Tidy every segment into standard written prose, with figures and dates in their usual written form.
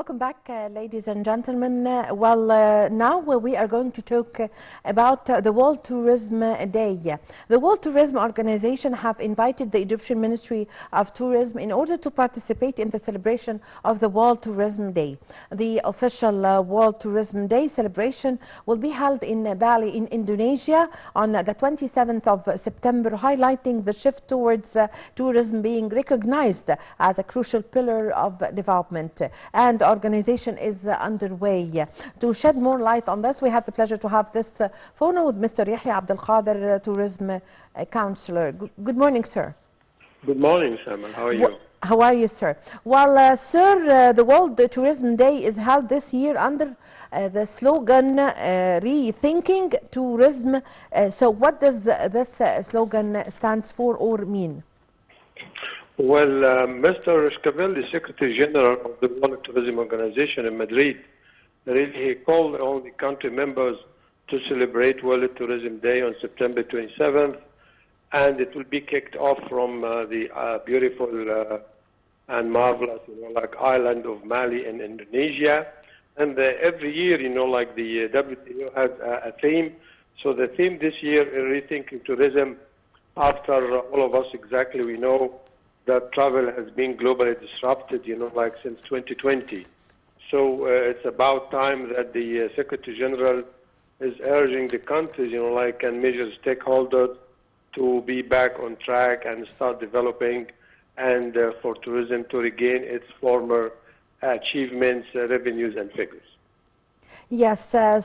Welcome back, ladies and gentlemen. Now we are going to talk about the World Tourism Day. The World Tourism Organization have invited the Egyptian Ministry of Tourism in order to participate in the celebration of the World Tourism Day. The official World Tourism Day celebration will be held in Bali in Indonesia on the 27th of September, highlighting the shift towards tourism being recognized as a crucial pillar of development. And organization is underway. To shed more light on this, we have the pleasure to have this phone with Mr. Yehia Qader, Tourism Councillor. Good morning, sir. Good morning, Salman. How are you? How are you, sir? Well, sir, the World Tourism Day is held this year under the slogan Rethinking Tourism. So what does this slogan stands for or mean? Well, Mr. Esquivel, the Secretary General of the World Tourism Organization in Madrid, he called all the country members to celebrate World Tourism Day on September 27th, and it will be kicked off from the beautiful and marvelous, island of Mali in Indonesia. And every year, the WTO has a theme. So the theme this year is Rethinking Tourism. After all of us we know that travel has been globally disrupted, since 2020. So it's about time that the Secretary General is urging the countries, and major stakeholders to be back on track and start developing, and for tourism to regain its former achievements, revenues, and figures. Yes, sir,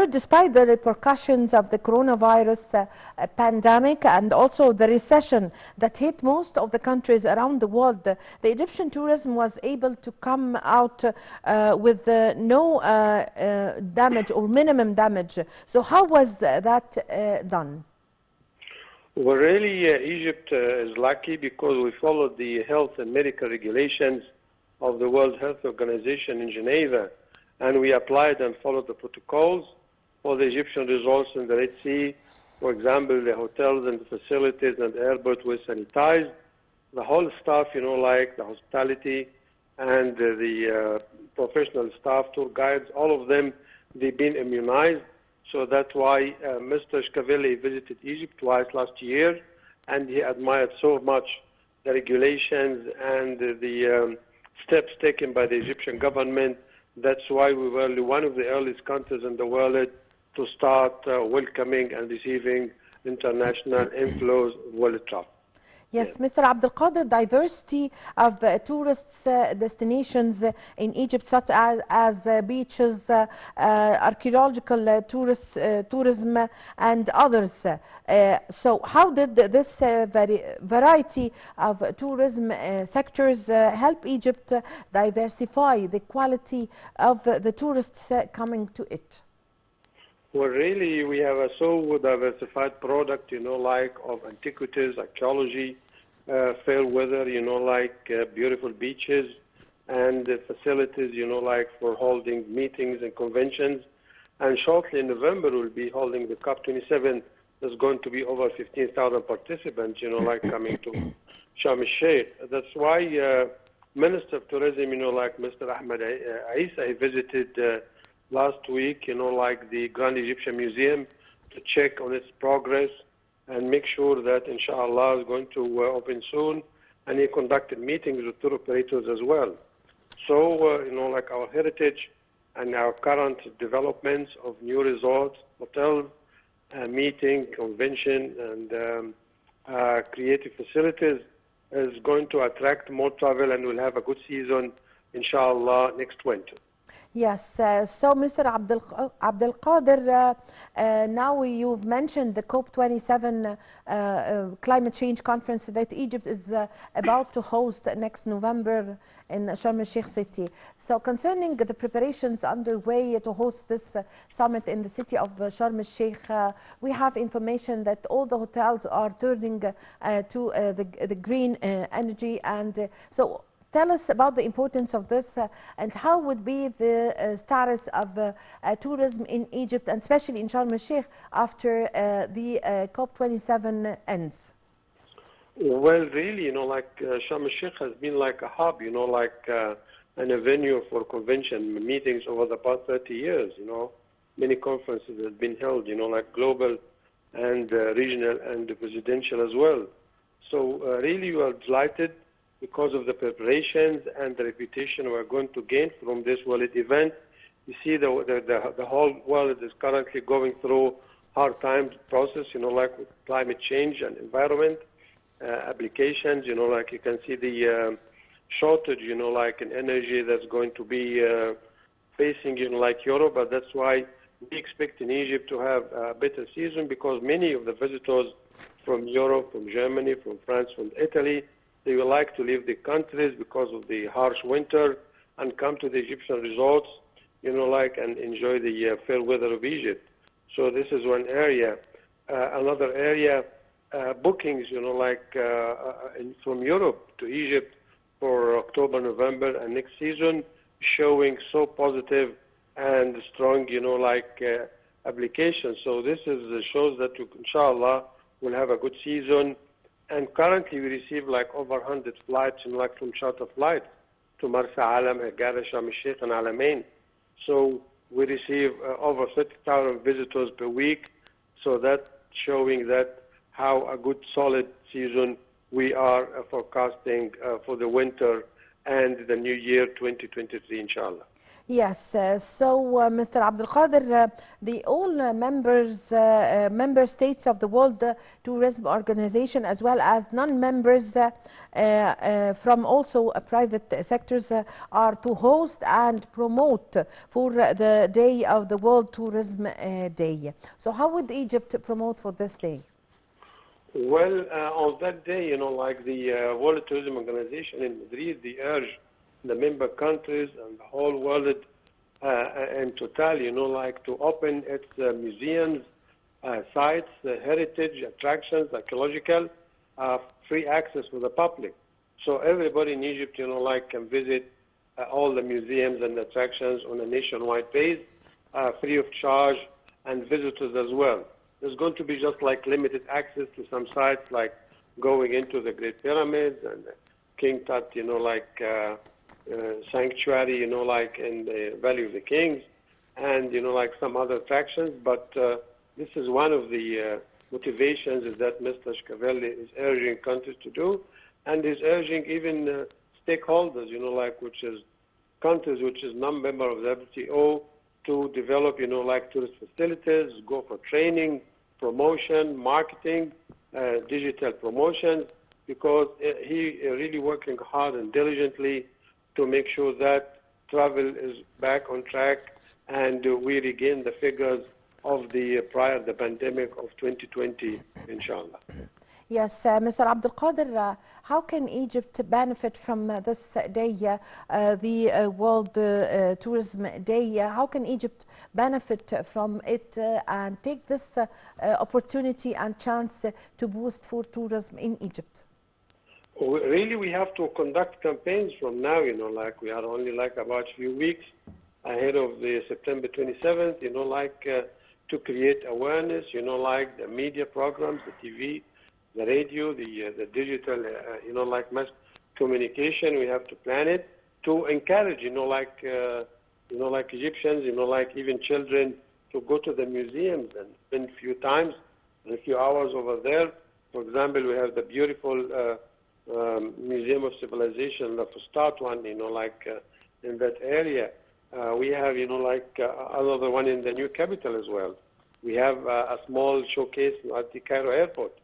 despite the repercussions of the coronavirus pandemic and also the recession that hit most of the countries around the world, the Egyptian tourism was able to come out with no damage or minimum damage. So how was that done? Well, really, Egypt is lucky because we followed the health and medical regulations of the World Health Organization in Geneva. And we applied and followed the protocols for the Egyptian resorts in the Red Sea. For example, the hotels and the facilities and the airport were sanitized. The whole staff, the hospitality and the professional staff, tour guides, all of them, they've been immunized. So that's why Mr. Esquivel visited Egypt twice last year, and he admired so much the regulations and the steps taken by the Egyptian government. That's why we were one of the earliest countries in the world to start welcoming and receiving international inflows of world travel. Yes, Mr. Abdul Qadir, diversity of tourist destinations in Egypt, such as beaches, archaeological tourism, and others. So how did this variety of tourism sectors help Egypt diversify the quality of the tourists coming to it? Well, really, we have a so diversified product, of antiquities, archaeology, fair weather, beautiful beaches, and facilities, for holding meetings and conventions. And shortly in November, we'll be holding the COP27. There's going to be over 15,000 participants, coming to Sharm el-Sheikh. That's why Minister of Tourism, Mr. Ahmed Isa, he visited last week, the Grand Egyptian Museum to check on its progress and make sure that, inshallah, is going to open soon. And he conducted meetings with tour operators as well. So, our heritage and our current developments of new resorts, hotels, meeting, convention, and creative facilities is going to attract more travel, and we'll have a good season, inshallah, next winter. Yes, so Mr. Abdul Qadir, now you've mentioned the COP27 climate change conference that Egypt is about to host next November in Sharm el-Sheikh city. So concerning the preparations underway to host this summit in the city of Sharm el-Sheikh, we have information that all the hotels are turning to the green energy, and so tell us about the importance of this and how would be the status of tourism in Egypt, and especially in Sharm el-Sheikh, after the COP27 ends. Well, really, Sharm el-Sheikh has been like a hub, and a venue for convention meetings over the past 30 years. Many conferences have been held, like global and regional and presidential as well. So really we are delighted because of the preparations and the reputation we're going to gain from this world event. You see the whole world is currently going through hard times process, like with climate change and environment applications, like you can see the shortage, like in energy that's going to be facing, like Europe, but that's why we expect in Egypt to have a better season because many of the visitors from Europe, from Germany, from France, from Italy, they would like to leave the countries because of the harsh winter and come to the Egyptian resorts, and enjoy the fair weather of Egypt. So this is one area. Another area, bookings, from Europe to Egypt for October, November, and next season, showing so positive and strong, applications. So this shows that, inshallah, we'll have a good season. And currently, we receive over 100 flights, from charter flights to Marsa Alam, Qader, Sharm el-Sheikh, and Alamein. So we receive over 30,000 visitors per week. So that's showing that how a good, solid season we are forecasting for the winter and the new year 2023, inshallah. Yes, Mr. Abdul Qader, the all member states of the World Tourism Organization, as well as non-members from also private sectors, are to host and promote for the day of the World Tourism Day. So how would Egypt promote for this day? Well, on that day, like the World Tourism Organization in Madrid, they urge the member countries and the whole world in total, to open its museums, sites, heritage, attractions, archaeological, free access for the public. So everybody in Egypt, can visit all the museums and attractions on a nationwide base, free of charge, and visitors as well. There's going to be just limited access to some sites, like going into the Great Pyramids and King Tut, sanctuary, in the Valley of the Kings, and, some other attractions. But this is one of the motivations is that Mr. Shkavelli is urging countries to do, and is urging even stakeholders, which is countries which is non-member of the WTO, to develop, tourist facilities, go for training, promotion, marketing, digital promotions, because he really working hard and diligently to make sure that travel is back on track and we regain the figures of the pandemic of 2020, inshallah. Yes, Mr. Abdul Qader, how can Egypt benefit from this day, the World Tourism Day? How can Egypt benefit from it and take this opportunity and chance to boost for tourism in Egypt? Really, we have to conduct campaigns from now, we are only about a few weeks ahead of the September 27th, to create awareness, the media programs, the TV, the radio, the digital, mass communication. We have to plan it to encourage, Egyptians, even children to go to the museums and spend a few times and a few hours over there. For example, we have the beautiful Museum of Civilization, the Fustat one, in that area. We have, another one in the new capital as well. We have a small showcase at the Cairo airport.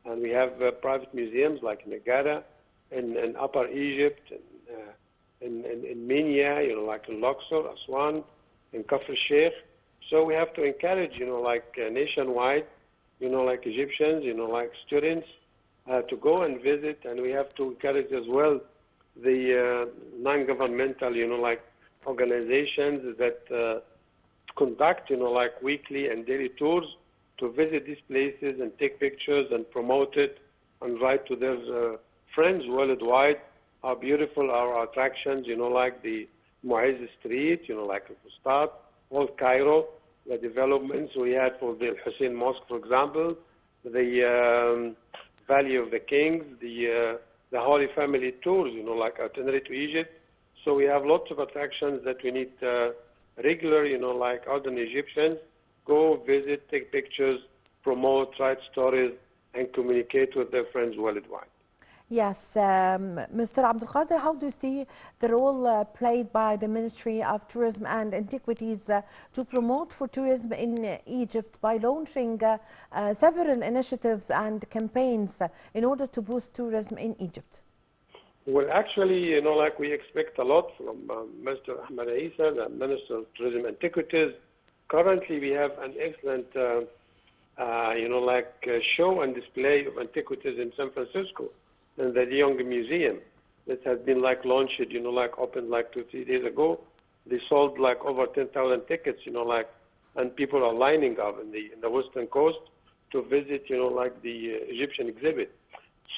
And we have private museums like in Qader, in Upper Egypt, in Minya, like in Luxor, Aswan, in Kafr Sheikh. So we have to encourage, nationwide, Egyptians, students, to go and visit, and we have to encourage as well the non-governmental, organizations that conduct, weekly and daily tours to visit these places and take pictures and promote it and write to their friends worldwide how beautiful our attractions, like the Mu'izz Street, like the Fustat, Old Cairo, the developments we had for the Hussein Mosque, for example, the Valley of the Kings, the Holy Family tours, itinerary to Egypt. So we have lots of attractions that we need regular, like ordinary Egyptians, go visit, take pictures, promote, write stories, and communicate with their friends worldwide. Yes, Mr. Abdul Qadir, how do you see the role played by the Ministry of Tourism and Antiquities to promote for tourism in Egypt by launching several initiatives and campaigns in order to boost tourism in Egypt? Well, actually, like we expect a lot from Mr. Ahmed Isa, the Minister of Tourism and Antiquities. Currently, we have an excellent, show and display of antiquities in San Francisco, in the De Young Museum. That has been launched, opened 2-3 days ago. They sold over 10,000 tickets, and people are lining up in the Western Coast to visit, the Egyptian exhibit.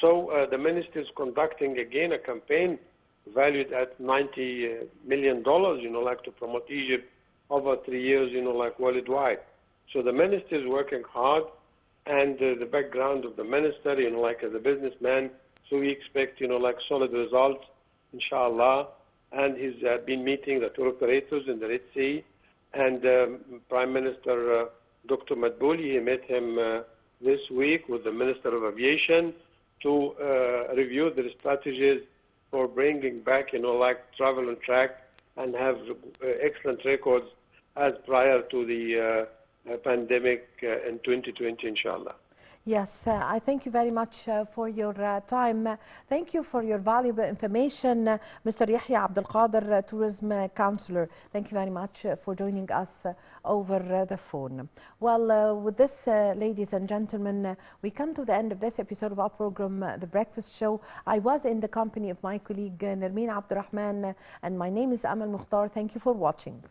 So the minister is conducting again a campaign valued at $90 million, to promote Egypt over 3 years, worldwide. So the minister is working hard, and the background of the minister, as a businessman, so we expect, solid results, inshallah. And he's been meeting the tour operators in the Red Sea, and Prime Minister Dr. Madbouli, he met him this week with the Minister of Aviation to review their strategies for bringing back, travel on track and have excellent records as prior to the pandemic in 2020, inshallah. Yes, I thank you very much for your time. Thank you for your valuable information, Mr. Yehia Abdul Qader, Tourism Counselor. Thank you very much for joining us over the phone. Well, with this, ladies and gentlemen, we come to the end of this episode of our program, The Breakfast Show. I was in the company of my colleague Nermeen Abdurrahman, and my name is Amal Mukhtar. Thank you for watching.